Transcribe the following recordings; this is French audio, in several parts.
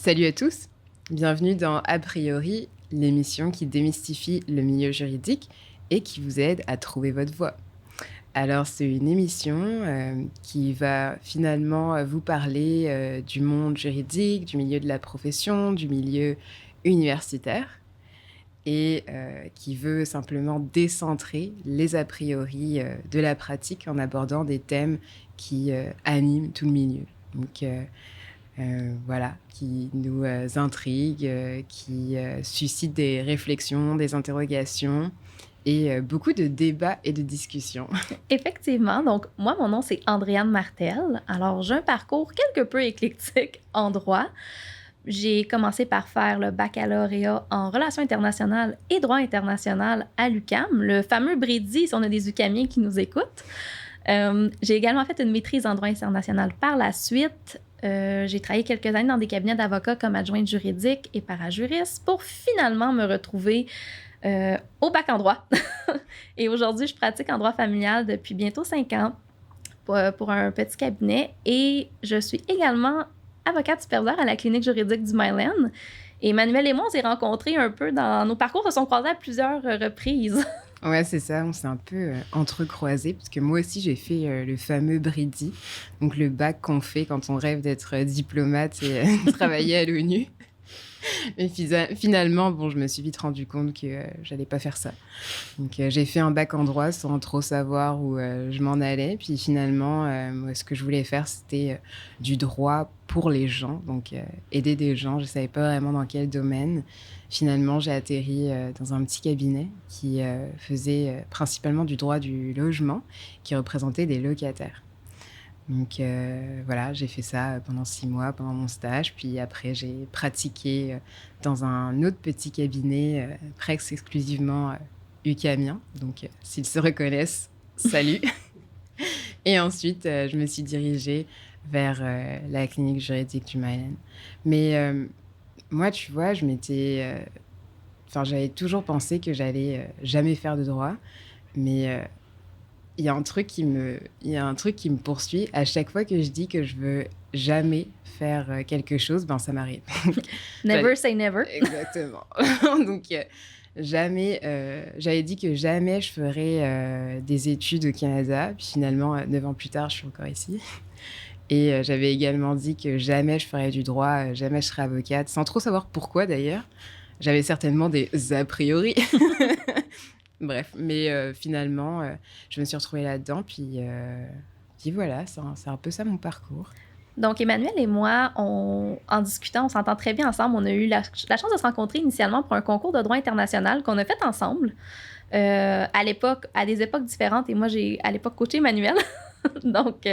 Salut à tous, bienvenue dans A priori, l'émission qui démystifie le milieu juridique et qui vous aide à trouver votre voie. Alors c'est une émission qui va finalement vous parler du monde juridique, du milieu de la profession, du milieu universitaire et qui veut simplement décentrer les a priori de la pratique en abordant des thèmes qui animent tout le milieu. Donc voilà, qui nous intrigue, qui suscite des réflexions, des interrogations et beaucoup de débats et de discussions. Effectivement. Donc, moi, mon nom, c'est Andréane Martel. Alors, j'ai un parcours quelque peu éclectique en droit. J'ai commencé par faire le baccalauréat en relations internationales et droit international à l'UQAM, le fameux Brady, si on a des UQAMiens qui nous écoutent. J'ai également fait une maîtrise en droit international par la suite. J'ai travaillé quelques années dans des cabinets d'avocats comme adjointe juridique et parajuriste pour finalement me retrouver au bac en droit. Et aujourd'hui, je pratique en droit familial depuis bientôt 5 ans pour un petit cabinet. Et je suis également avocate superviseure à la clinique juridique du Myland. Et Emmanuel et moi, on s'est rencontrés un peu dans... Nos parcours se sont croisés à plusieurs reprises. Ouais, c'est ça, on s'est un peu entrecroisés, parce que moi aussi, j'ai fait le fameux Brady, donc le bac qu'on fait quand on rêve d'être diplomate et travailler à l'ONU. Mais finalement, bon, je me suis vite rendu compte que j'allais pas faire ça. Donc, j'ai fait un bac en droit sans trop savoir où je m'en allais. Puis finalement, moi, ce que je voulais faire, c'était du droit pour les gens, donc aider des gens. Je savais pas vraiment dans quel domaine. Finalement, j'ai atterri dans un petit cabinet qui faisait principalement du droit du logement, qui représentait des locataires. Donc voilà, j'ai fait ça pendant 6 mois, pendant mon stage. Puis après, j'ai pratiqué dans un autre petit cabinet, presque exclusivement UQAMien. Donc s'ils se reconnaissent, salut. Et ensuite, je me suis dirigée vers la clinique juridique du Myland. Mais moi, tu vois, j'avais toujours pensé que j'allais jamais faire de droit. Mais il y a un truc qui me poursuit. À chaque fois que je dis que je veux jamais faire quelque chose, ben ça m'arrive. Never say never. Exactement. Donc, j'avais dit que jamais je ferais des études au Canada. Puis finalement, 9 ans plus tard, je suis encore ici. Et j'avais également dit que jamais je ferais du droit, jamais je serais avocate, sans trop savoir pourquoi d'ailleurs. J'avais certainement des a priori. Bref, mais finalement, je me suis retrouvée là-dedans, puis voilà, c'est un peu ça mon parcours. Donc, Emmanuel et moi, en discutant, on s'entend très bien ensemble. On a eu la chance de se rencontrer initialement pour un concours de droit international qu'on a fait ensemble à l'époque, à des époques différentes. Et moi, j'ai à l'époque coaché Emmanuel. Donc,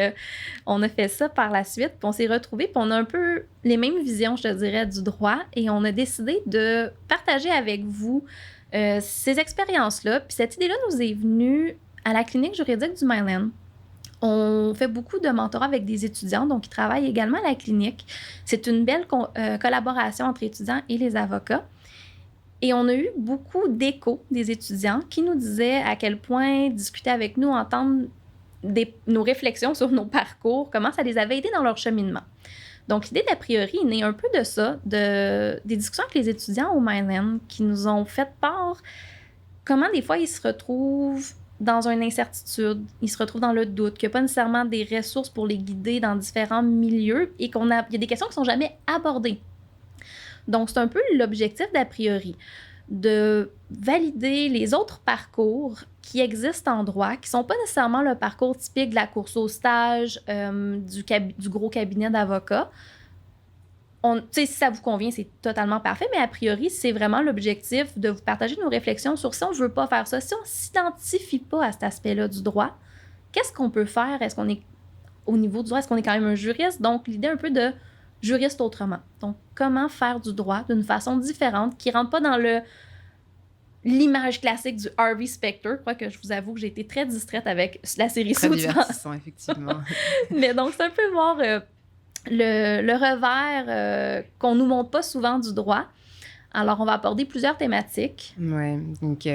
on a fait ça par la suite. Puis on s'est retrouvés, puis on a un peu les mêmes visions, je te dirais, du droit. Et on a décidé de partager avec vous ces expériences-là. Puis cette idée-là nous est venue à la clinique juridique du Myland. On fait beaucoup de mentorat avec des étudiants, donc ils travaillent également à la clinique. C'est une belle collaboration entre étudiants et les avocats. Et on a eu beaucoup d'échos des étudiants qui nous disaient à quel point discuter avec nous, entendre nos réflexions sur nos parcours, comment ça les avait aidés dans leur cheminement. Donc, l'idée d'a priori est née un peu de ça, des discussions avec les étudiants au Myland qui nous ont fait part comment des fois ils se retrouvent dans une incertitude, ils se retrouvent dans le doute, qu'il n'y a pas nécessairement des ressources pour les guider dans différents milieux et il y a des questions qui ne sont jamais abordées. Donc, c'est un peu l'objectif d'a priori, de valider les autres parcours qui existent en droit, qui ne sont pas nécessairement le parcours typique de la course au stage, du gros cabinet d'avocats. Si ça vous convient, c'est totalement parfait, mais a priori, c'est vraiment l'objectif de vous partager nos réflexions sur si on ne veut pas faire ça, si on ne s'identifie pas à cet aspect-là du droit, qu'est-ce qu'on peut faire? Est-ce qu'on est au niveau du droit, est-ce qu'on est quand même un juriste? Donc, l'idée un peu de juriste autrement. Donc, comment faire du droit d'une façon différente qui ne rentre pas dans l'image classique du Harvey Specter. Je crois que je vous avoue que j'ai été très distraite avec la série Très divertissant, effectivement. Mais donc, c'est un peu voir le revers qu'on nous montre pas souvent du droit. Alors, on va aborder plusieurs thématiques. Ouais, donc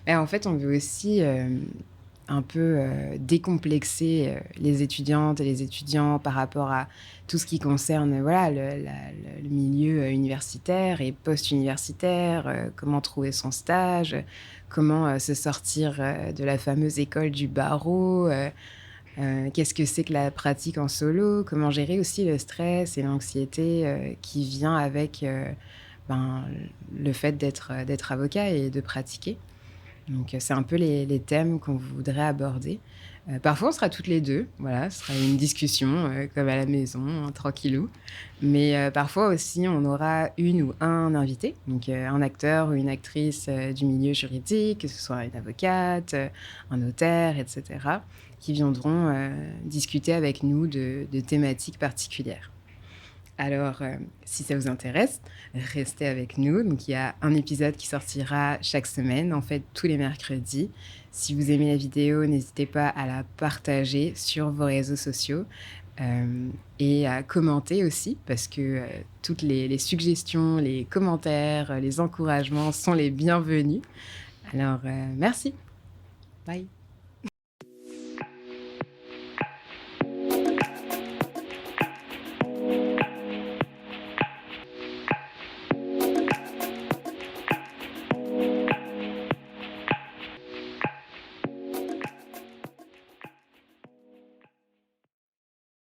en fait, on veut aussi un peu décomplexer les étudiantes et les étudiants par rapport à tout ce qui concerne voilà, le milieu universitaire et post-universitaire, comment trouver son stage, comment se sortir de la fameuse école du barreau, qu'est-ce que c'est que la pratique en solo, comment gérer aussi le stress et l'anxiété qui vient avec ben, le fait d'être avocat et de pratiquer. Donc, c'est un peu les thèmes qu'on voudrait aborder. Parfois, on sera toutes les 2, voilà, ce sera une discussion, comme à la maison, hein, tranquillou. Mais, parfois aussi, on aura une ou un invité, donc, un acteur ou une actrice, du milieu juridique, que ce soit une avocate, un notaire et cetera, qui viendront, discuter avec nous de thématiques particulières. Alors, si ça vous intéresse, restez avec nous. Donc, il y a un épisode qui sortira chaque semaine, en fait, tous les mercredis. Si vous aimez la vidéo, n'hésitez pas à la partager sur vos réseaux sociaux et à commenter aussi, parce que toutes les suggestions, les commentaires, les encouragements sont les bienvenus. Alors, merci. Bye.